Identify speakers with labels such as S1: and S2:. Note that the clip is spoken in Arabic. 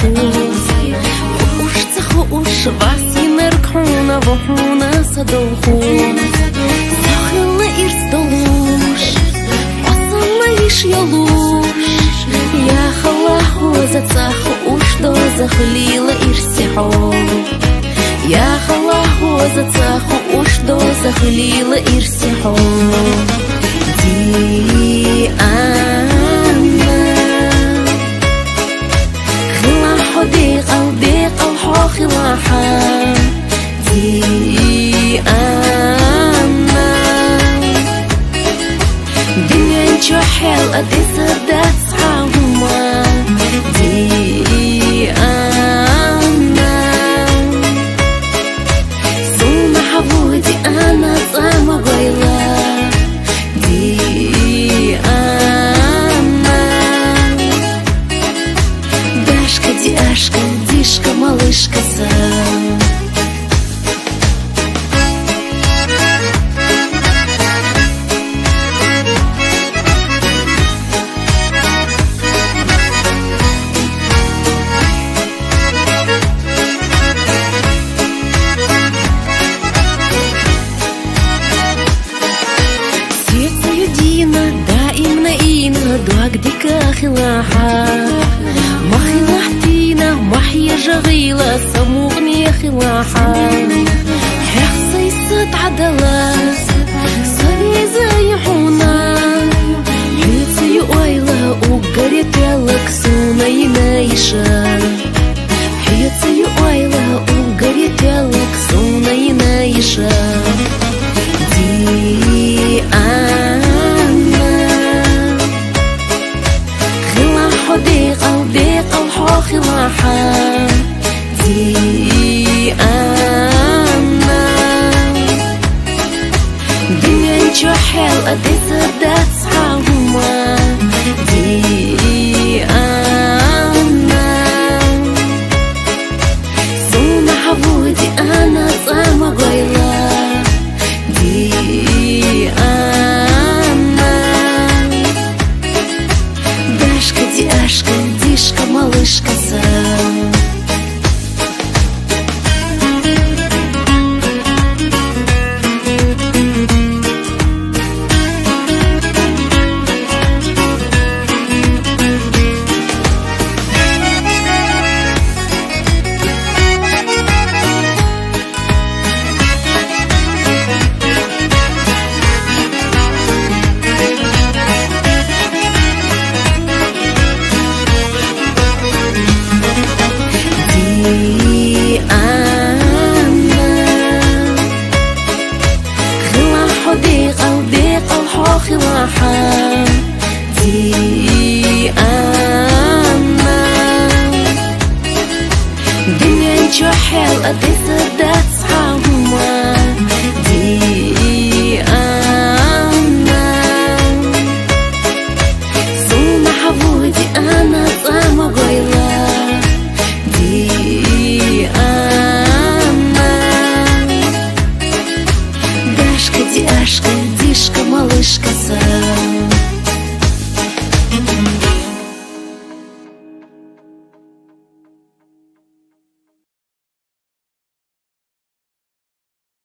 S1: سوس خوش تخوش واسي نركحونا وحونا صدوخوس ساخلنا إرس دلوش وصلنا يش يلوش يا خلاه وزتخوش دوزة خليلة إرسي حوش يا خلاه وزتخوش دوزة خليلة إرسي حوش دي قلبي قلحو خلاحا دي أنا دنيا نشو حيل أدي سردات صحاهما دي أنا سوما حبودي أنا صامة قويلة دي أنا داشكا دي أشكا дишка, малышка сам. Сердце едино, да именно ино, дуак дика хилаха. محيا جغيلة سموغني خلاحا حيخصي ست عدلات صبي زيحونا حيتي يويلة وقريت يالك سونا ينايشا حيتي يويلة وقريت يالك سونا ينايشا دي أنا خلاحو دي قلبي قلحو خلاحا دي أنا دنيا نشو حيل أدي سردات صحاهما دي أنا سوما حبودي أنا صامة قويلة دي أنا داشكا دي أشكا ديشكا малышка сам. دي أنا خلاحو دي قلبي قلحو خلاحا دي أنا دنيا نشو حيل أدي سردات